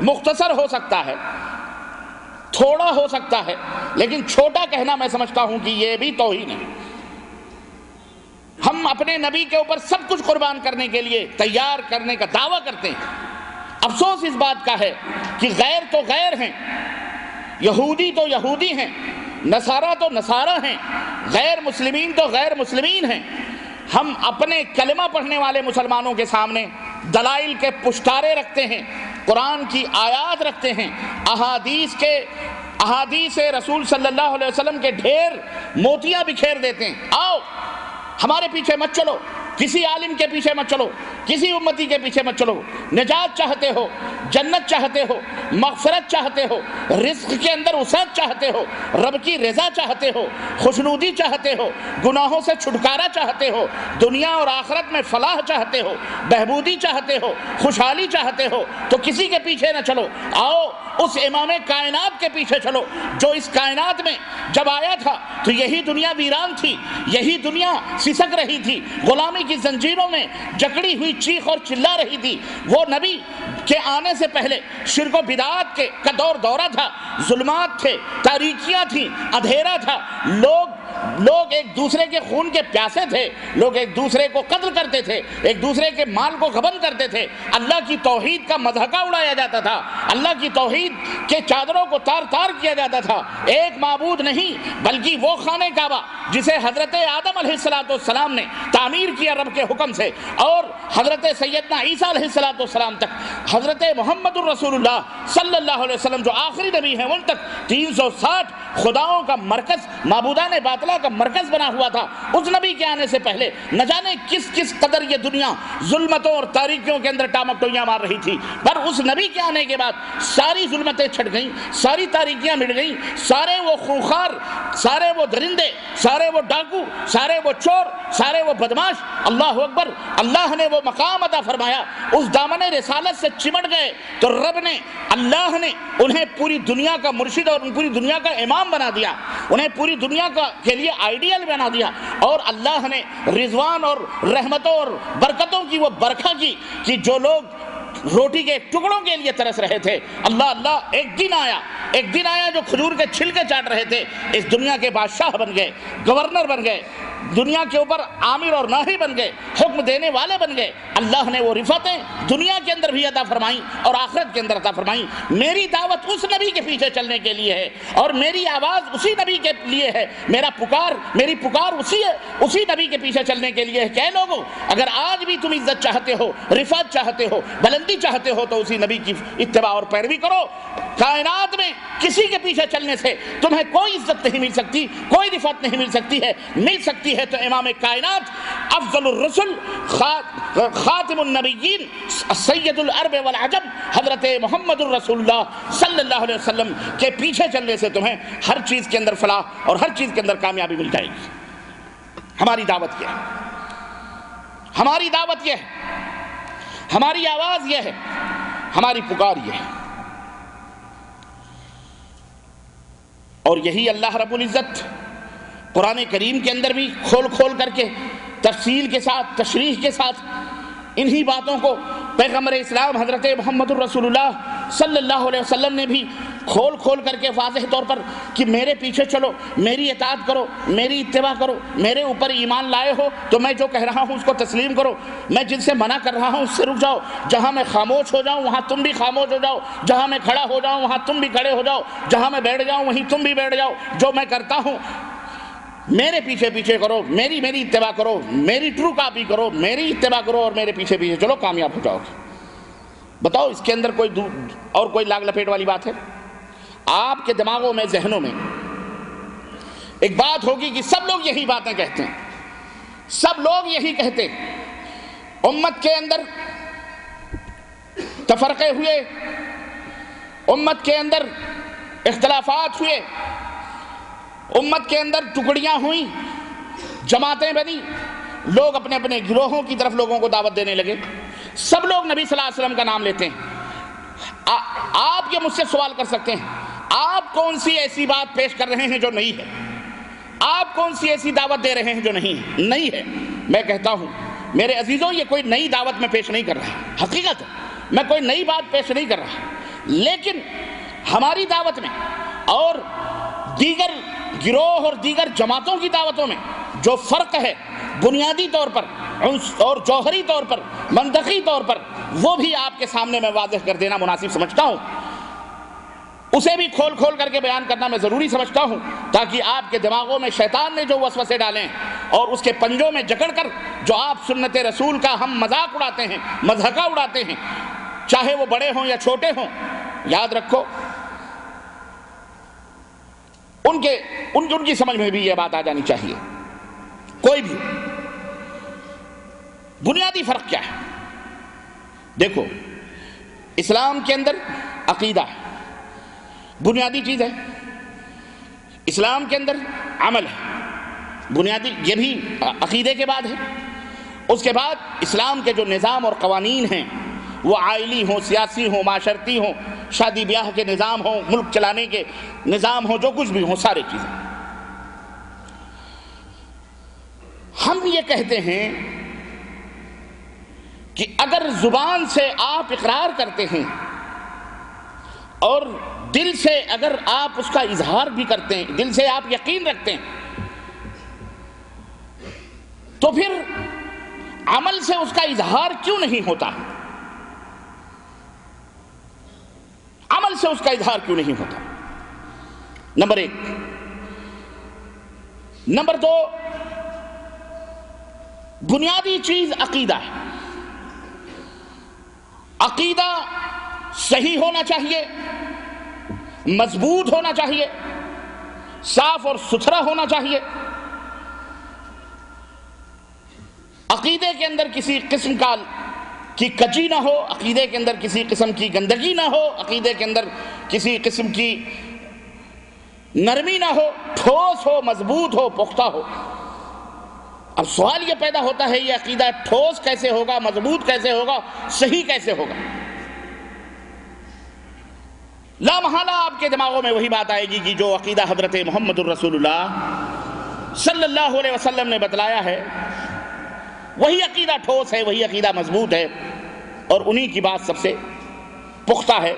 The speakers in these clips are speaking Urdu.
مختصر ہو سکتا ہے، تھوڑا ہو سکتا ہے، لیکن چھوٹا کہنا میں سمجھتا ہوں کہ یہ بھی توہین ہے۔ ہم اپنے نبی کے اوپر سب کچھ قربان کرنے کے لیے تیار کرنے کا دعویٰ کرتے ہیں۔ افسوس اس بات کا ہے کہ غیر تو غیر ہیں، یہودی تو یہودی ہیں، نصارہ تو نصارہ ہیں، غیر مسلمین تو غیر مسلمین ہیں۔ ہم اپنے کلمہ پڑھنے والے مسلمانوں کے سامنے دلائل کے پشتارے رکھتے ہیں، قرآن کی آیات رکھتے ہیں، احادیث رسول صلی اللہ علیہ وسلم کے ڈھیر موتیاں بکھیر دیتے ہیں۔ آؤ ہمارے پیچھے مت چلو، کسی عالم کے پیچھے مت چلو، کسی امتی کے پیچھے مت چلو۔ نجات چاہتے ہو، جنت چاہتے ہو، مغفرت چاہتے ہو، رزق کے اندر وسعت چاہتے ہو، رب کی رضا چاہتے ہو، خوشنودی چاہتے ہو، گناہوں سے چھٹکارا چاہتے ہو، دنیا اور آخرت میں فلاح چاہتے ہو، بہبودی چاہتے ہو، خوشحالی چاہتے ہو، تو کسی کے پیچھے نہ چلو، آؤ اس امام کائنات کے پیچھے چلو جو اس کائنات میں جب آیا تھا تو یہی دنیا ویران تھی، یہی دنیا سسک رہی تھی، غلامی کی زنجیروں میں جکڑی ہوئی چیخ اور چلا رہی تھی۔ وہ نبی کے آنے سے پہلے شرک و بدعات کا دورہ تھا، ظلمات تھے، تاریکیاں تھیں، اندھیرا تھا، لوگ ایک دوسرے کے خون کے پیاسے تھے، لوگ ایک دوسرے کو قتل کرتے تھے، ایک دوسرے کے مال کو غبن کرتے تھے، اللہ کی توحید کا مذاق اڑایا جاتا تھا، اللہ کی توحید کے چادروں کو تار تار کیا جاتا تھا۔ ایک معبود نہیں بلکہ وہ خانہ کعبہ جسے حضرت آدم علیہ السلام نے تعمیر کیا رب کے حکم سے، اور حضرت سیدنا عیسیٰ علیہ السلام تک، حضرت محمد الرسول اللہ صلی اللہ علیہ وسلم جو آخری نبی ہیں ان تک 360 خداؤں کا مرکز، معبودان باطلہ کا مرکز بنا ہوا تھا۔ اس نبی کے آنے سے پہلے نہ جانے کس قدر یہ دنیا ظلمتوں اور تاریکیوں کے اندر ٹامکٹویاں مار رہی تھی، پر اس نبی کے آنے کے بعد ساری ظلمتیں چھٹ گئیں، ساری تاریکیاں مٹ گئیں، سارے وہ خونخوار، سارے وہ درندے، سارے وہ ڈاکو، سارے وہ چور، سارے وہ بدماش، اللہ اکبر، اللہ نے وہ مقام عطا فرمایا، اس دامن رسالت سے چمٹ گئے تو رب نے، اللہ نے انہیں پوری دنیا کا مرشد اور پوری دنیا کا امام بنا دیا، انہیں پوری دنیا کے لیے آئیڈیل بنا دیا، اور اللہ نے رضوان اور رحمتوں اور برکتوں کی وہ برکھا کی کہ جو لوگ روٹی کے ٹکڑوں کے لیے ترس رہے تھے، اللہ ایک دن آیا جو کھجور کے چھلکے چاٹ رہے تھے، اس دنیا کے بادشاہ بن گئے، گورنر بن گئے، دنیا کے اوپر عامر اور ناہی بن گئے، حکم دینے والے بن گئے۔ اللہ نے وہ رفعتیں دنیا کے اندر بھی عطا فرمائیں اور آخرت کے اندر عطا فرمائیں۔ میری دعوت اس نبی کے پیچھے چلنے کے لیے ہے، اور میری آواز اسی نبی کے لیے ہے، میری پکار اسی نبی کے پیچھے چلنے کے لیے ہے۔ کہ لوگوں، اگر آج بھی تم عزت چاہتے ہو، رفعت چاہتے ہو، بلندی چاہتے ہو، تو اسی نبی کی اتباع اور پیروی کرو۔ کائنات میں کسی کے پیچھے چلنے سے تمہیں کوئی عزت نہیں مل سکتی، کوئی رفعت نہیں مل سکتی ہے، مل سکتی ہے تو امام کائنات، افضل الرسل، خاتم النبیین، سید العرب والعجم، حضرت محمد الرسول اللہ صلی اللہ علیہ وسلم کے پیچھے چلنے سے تمہیں ہر چیز کے اندر فلاح اور ہر چیز کے اندر کامیابی مل جائے گی۔ ہماری دعوت یہ ہے، ہماری دعوت یہ ہے، ہماری آواز یہ ہے، ہماری پکار یہ ہے، اور یہی اللہ رب العزت قرآن کریم کے اندر بھی کھول کر کے تفصیل کے ساتھ، تشریح کے ساتھ انہی باتوں کو پیغمبر اسلام حضرت محمد الرسول اللہ صلی اللہ علیہ وسلم نے بھی کھول کر کے واضح طور پر کہ میرے پیچھے چلو، میری اطاعت کرو، میری اتباع کرو، میرے اوپر ایمان لائے ہو تو میں جو کہہ رہا ہوں اس کو تسلیم کرو، میں جن سے منع کر رہا ہوں اس سے رک جاؤ، جہاں میں خاموش ہو جاؤں وہاں تم بھی خاموش ہو جاؤ، جہاں میں کھڑا ہو جاؤں وہاں تم بھی کھڑے ہو جاؤ، جہاں میں بیٹھ جاؤں وہیں تم بھی بیٹھ جاؤ، جو میں کرتا ہوں میرے پیچھے کرو، میری اتباع کرو، میری ٹرو کاپی کرو، میری اتباع کرو اور میرے پیچھے چلو، کامیاب ہو جاؤ گے۔ بتاؤ اس کے اندر کوئی لاگ لپیٹ والی بات ہے؟ آپ کے دماغوں میں، ذہنوں میں ایک بات ہوگی کہ سب لوگ یہی باتیں کہتے ہیں، سب لوگ یہی کہتے ہیں، امت کے اندر تفرقے ہوئے، امت کے اندر اختلافات ہوئے، امت کے اندر ٹکڑیاں ہوئیں، جماعتیں بنی، لوگ اپنے اپنے گروہوں کی طرف لوگوں کو دعوت دینے لگے، سب لوگ نبی صلی اللہ علیہ وسلم کا نام لیتے ہیں۔ آپ یہ مجھ سے سوال کر سکتے ہیں، آپ کون سی ایسی بات پیش کر رہے ہیں جو نہیں ہے؟ آپ کون سی ایسی دعوت دے رہے ہیں جو نہیں ہے؟ میں کہتا ہوں میرے عزیزوں، یہ کوئی نئی دعوت میں پیش نہیں کر رہا، حقیقت ہے میں کوئی نئی بات پیش نہیں کر رہا، لیکن ہماری دعوت میں اور دیگر گروہ اور دیگر جماعتوں کی دعوتوں میں جو فرق ہے بنیادی طور پر اور جوہری طور پر منطقی طور پر، وہ بھی آپ کے سامنے میں واضح کر دینا مناسب سمجھتا ہوں، اسے بھی کھول کھول کر کے بیان کرنا میں ضروری سمجھتا ہوں، تاکہ آپ کے دماغوں میں شیطان نے جو وسوسے ڈالیں اور اس کے پنجوں میں جکڑ کر جو آپ سنت رسول کا ہم مذاق اڑاتے ہیں، مضحکہ اڑاتے ہیں، چاہے وہ بڑے ہوں یا چھوٹے ہوں، یاد رکھو ان کی سمجھ میں بھی یہ بات آ جانی چاہیے۔ کوئی بھی بنیادی فرق کیا ہے؟ دیکھو، اسلام کے اندر عقیدہ ہے، بنیادی چیز ہے۔ اسلام کے اندر عمل ہے، بنیادی، یہ بھی عقیدے کے بعد ہے۔ اس کے بعد اسلام کے جو نظام اور قوانین ہیں، وہ عائلی ہوں، سیاسی ہوں، معاشرتی ہوں، شادی بیاہ کے نظام ہوں، ملک چلانے کے نظام ہوں، جو کچھ بھی ہوں، سارے چیزیں۔ ہم یہ کہتے ہیں کہ اگر زبان سے آپ اقرار کرتے ہیں اور دل سے اگر آپ اس کا اظہار بھی کرتے ہیں، دل سے آپ یقین رکھتے ہیں، تو پھر عمل سے اس کا اظہار کیوں نہیں ہوتا؟ عمل سے اس کا اظہار کیوں نہیں ہوتا؟ نمبر ایک۔ نمبر دو، بنیادی چیز عقیدہ ہے۔ عقیدہ صحیح ہونا چاہیے، مضبوط ہونا چاہیے، صاف اور ستھرا ہونا چاہیے۔ عقیدے کے اندر کسی قسم کی کجی نہ ہو، عقیدے کے اندر کسی قسم کی گندگی نہ ہو، عقیدے کے اندر کسی قسم کی نرمی نہ ہو، ٹھوس ہو، مضبوط ہو، پختہ ہو۔ اب سوال یہ پیدا ہوتا ہے، یہ عقیدہ ٹھوس کیسے ہوگا، مضبوط کیسے ہوگا، صحیح کیسے ہوگا؟ لا محالہ آپ کے دماغوں میں وہی بات آئے گی کہ جو عقیدہ حضرت محمد الرسول اللہ صلی اللہ علیہ وسلم نے بتلایا ہے، وہی عقیدہ ٹھوس ہے، وہی عقیدہ مضبوط ہے، اور انہی کی بات سب سے پختہ ہے۔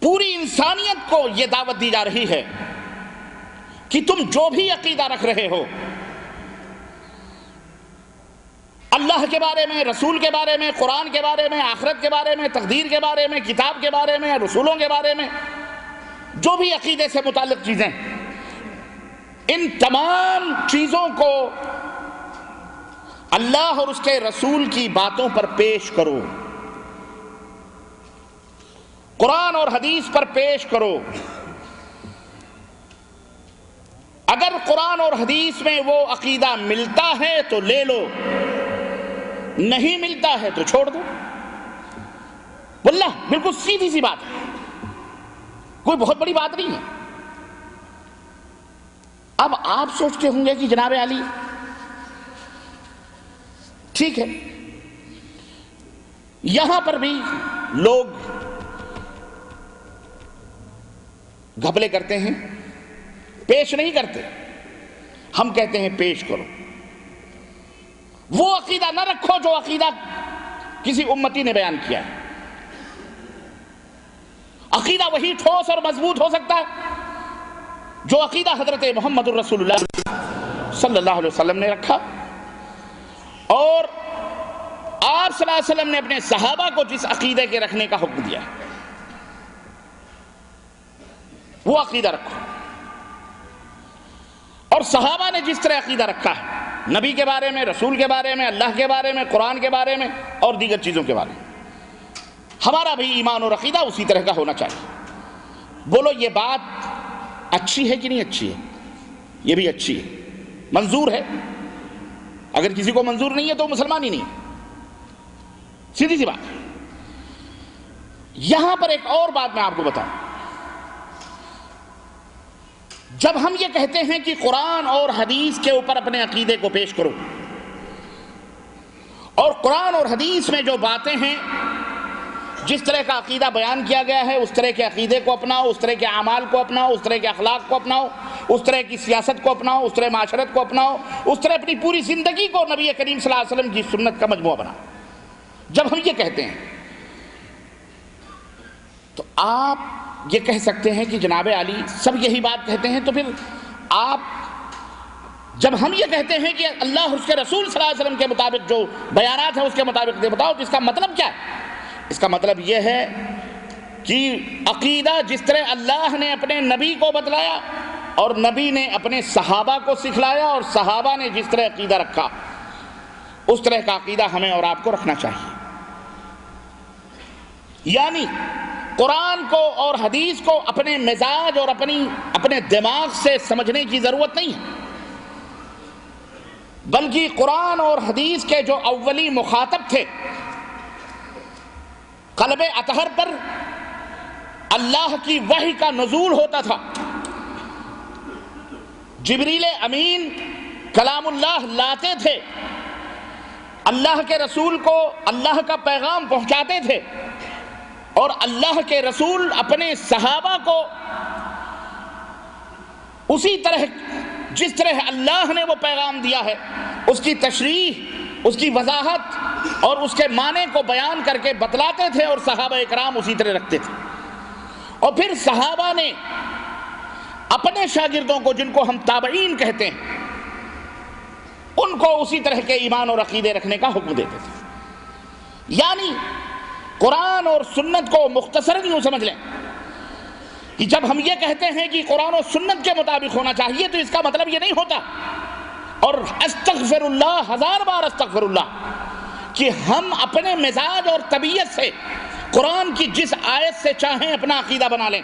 پوری انسانیت کو یہ دعوت دی جا رہی ہے کہ تم جو بھی عقیدہ رکھ رہے ہو، اللہ کے بارے میں، رسول کے بارے میں، قرآن کے بارے میں، آخرت کے بارے میں، تقدیر کے بارے میں، کتاب کے بارے میں، رسولوں کے بارے میں، جو بھی عقیدے سے متعلق چیزیں، ان تمام چیزوں کو اللہ اور اس کے رسول کی باتوں پر پیش کرو، قرآن اور حدیث پر پیش کرو۔ اگر قرآن اور حدیث میں وہ عقیدہ ملتا ہے تو لے لو، نہیں ملتا ہے تو چھوڑ دو۔ واللہ بالکل سیدھی سی بات ہے، کوئی بہت بڑی بات نہیں ہے۔ اب آپ سوچتے ہوں گے کہ جناب علی ٹھیک ہے، یہاں پر بھی لوگ گھپلے کرتے ہیں، پیش نہیں کرتے۔ ہم کہتے ہیں پیش کرو، وہ عقیدہ نہ رکھو جو عقیدہ کسی امتی نے بیان کیا ہے۔ عقیدہ وہی ٹھوس اور مضبوط ہو سکتا ہے جو عقیدہ حضرت محمد الرسول اللہ صلی اللہ علیہ وسلم نے رکھا، اور آپ صلی اللہ علیہ وسلم نے اپنے صحابہ کو جس عقیدے کے رکھنے کا حکم دیا ہے، وہ عقیدہ رکھو۔ اور صحابہ نے جس طرح عقیدہ رکھا ہے، نبی کے بارے میں، رسول کے بارے میں، اللہ کے بارے میں، قرآن کے بارے میں اور دیگر چیزوں کے بارے میں، ہمارا بھی ایمان اور عقیدہ اسی طرح کا ہونا چاہیے۔ بولو یہ بات اچھی ہے کہ نہیں اچھی ہے؟ یہ بھی اچھی ہے، منظور ہے۔ اگر کسی کو منظور نہیں ہے تو مسلمان ہی نہیں، سیدھی سی بات۔ یہاں پر ایک اور بات میں آپ کو بتاؤں، جب ہم یہ کہتے ہیں کہ قرآن اور حدیث کے اوپر اپنے عقیدے کو پیش کرو، اور قرآن اور حدیث میں جو باتیں ہیں، جس طرح کا عقیدہ بیان کیا گیا ہے، اس طرح کے عقیدے کو اپناؤ، اس طرح کے اعمال کو اپناؤ، اس طرح کے اخلاق کو اپناؤ، اس طرح کی سیاست کو اپناؤ، اس طرح معاشرت کو اپناؤ، اس طرح اپنی پوری زندگی کو نبی کریم صلی اللہ علیہ وسلم کی سنت کا مجموعہ بناؤ۔ جب ہم یہ کہتے ہیں تو آپ یہ کہہ سکتے ہیں کہ جناب علی سب یہی بات کہتے ہیں، تو پھر آپ جب ہم یہ کہتے ہیں کہ اللہ اس کے رسول صلی اللہ علیہ وسلم کے مطابق جو بیانات ہیں اس کے مطابق دے، بتاؤ تو اس کا مطلب کیا ہے؟ اس کا مطلب یہ ہے کہ عقیدہ جس طرح اللہ نے اپنے نبی کو بتلایا اور نبی نے اپنے صحابہ کو سکھلایا اور صحابہ نے جس طرح عقیدہ رکھا اس طرح کا عقیدہ ہمیں اور آپ کو رکھنا چاہیے. یعنی قرآن کو اور حدیث کو اپنے مزاج اور اپنے دماغ سے سمجھنے کی ضرورت نہیں ہے، بلکہ قرآن اور حدیث کے جو اولی مخاطب تھے، قلب اطہر پر اللہ کی وحی کا نزول ہوتا تھا، جبریل امین کلام اللہ لاتے تھے، اللہ کے رسول کو اللہ کا پیغام پہنچاتے تھے، اور اللہ کے رسول اپنے صحابہ کو اسی طرح جس طرح اللہ نے وہ پیغام دیا ہے اس کی تشریح، اس کی وضاحت اور اس کے معنی کو بیان کر کے بتلاتے تھے، اور صحابہ اکرام اسی طرح رکھتے تھے. اور پھر صحابہ نے اپنے شاگردوں کو، جن کو ہم تابعین کہتے ہیں، ان کو اسی طرح کے ایمان اور عقیدے رکھنے کا حکم دیتے تھے. یعنی قرآن اور سنت کو مختصراً یوں سمجھ لیں کہ جب ہم یہ کہتے ہیں کہ قرآن و سنت کے مطابق ہونا چاہیے تو اس کا مطلب یہ نہیں ہوتا، اور استغفر اللہ 1000 بار استغفر اللہ، کہ ہم اپنے مزاج اور طبیعت سے قرآن کی جس آیت سے چاہیں اپنا عقیدہ بنا لیں،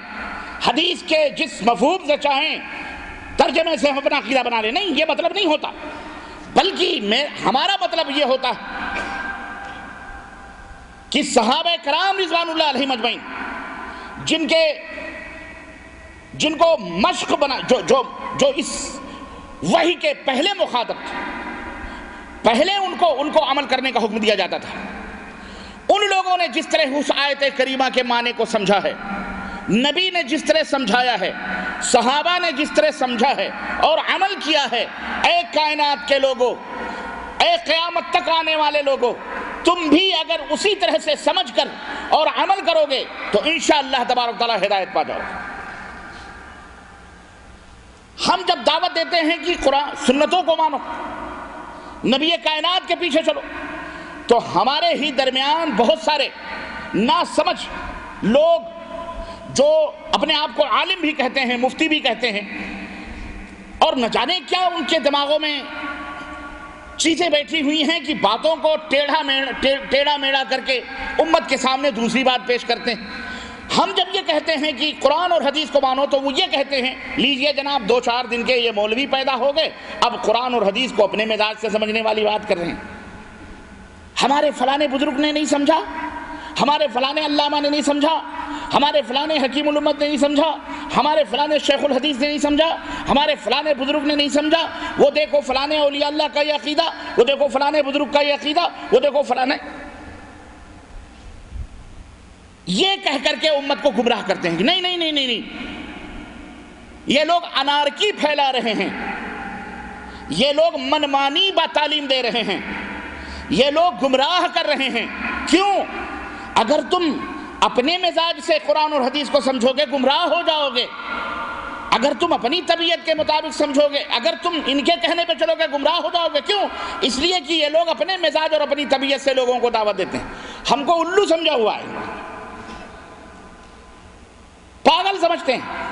حدیث کے جس مفہوم سے چاہیں ترجمے سے ہم اپنا عقیدہ بنا لیں. نہیں، یہ مطلب نہیں ہوتا، بلکہ ہمارا مطلب یہ ہوتا ہے کہ صحابہ کرام رضوان اللہ علیہم اجمعین، جن کو مشق بنا، جو اس وحی کے پہلے مخاطب تھے، پہلے ان کو عمل کرنے کا حکم دیا جاتا تھا، ان لوگوں نے جس طرح اس آیت کریمہ کے معنی کو سمجھا ہے، نبی نے جس طرح سمجھایا ہے، صحابہ نے جس طرح سمجھا ہے اور عمل کیا ہے، اے کائنات کے لوگو، اے قیامت تک آنے والے لوگو، تم بھی اگر اسی طرح سے سمجھ کر اور عمل کرو گے تو انشاءاللہ تبارک تعالیٰ ہدایت پا جاؤ گے. ہم جب دعوت دیتے ہیں کہ قرآن سنتوں کو مانو، نبی کائنات کے پیچھے چلو، تو ہمارے ہی درمیان بہت سارے ناسمجھ لوگ جو اپنے آپ کو عالم بھی کہتے ہیں، مفتی بھی کہتے ہیں، اور نہ جانے کیا ان کے دماغوں میں چیزیں بیٹھی ہوئی ہیں کہ باتوں کو ٹیڑھا میڑا کر کے امت کے سامنے دوسری بات پیش کرتے ہیں. ہم جب یہ کہتے ہیں کہ قرآن اور حدیث کو مانو تو وہ یہ کہتے ہیں لیجئے جناب 2-4 دن کے یہ مولوی پیدا ہو گئے، اب قرآن اور حدیث کو اپنے مزاج سے سمجھنے والی بات کر رہے ہیں. ہمارے فلانے بزرگ نے نہیں سمجھا، ہمارے فلانے علامہ نے نہیں سمجھا، ہمارے فلانے حکیم الامت نے نہیں سمجھا، ہمارے فلانے شیخ الحدیث نے نہیں سمجھا، ہمارے فلانے بزرگ نے نہیں سمجھا، وہ دیکھو فلانے اولیاء اللہ کا یہ عقیدہ، وہ دیکھو فلانے بزرگ کا یہ عقیدہ، وہ دیکھو فلانے. یہ کہہ کر کے امت کو گمراہ کرتے ہیں کہ نہیں نہیں نہیں نہیں نہیں، یہ لوگ انارکی پھیلا رہے ہیں، یہ لوگ منمانی تعلیم دے رہے ہیں، یہ لوگ گمراہ کر رہے ہیں. کیوں؟ اگر تم اپنے مزاج سے قرآن اور حدیث کو سمجھو گے گمراہ ہو جاؤ گے، اگر تم اپنی طبیعت کے مطابق سمجھو گے، اگر تم ان کے کہنے پہ چلو گے گمراہ ہو جاؤ گے. کیوں؟ اس لیے کہ یہ لوگ اپنے مزاج اور اپنی طبیعت سے لوگوں کو دعوت دیتے ہیں. ہم کو الو سمجھا ہوا ہے، پاگل سمجھتے ہیں.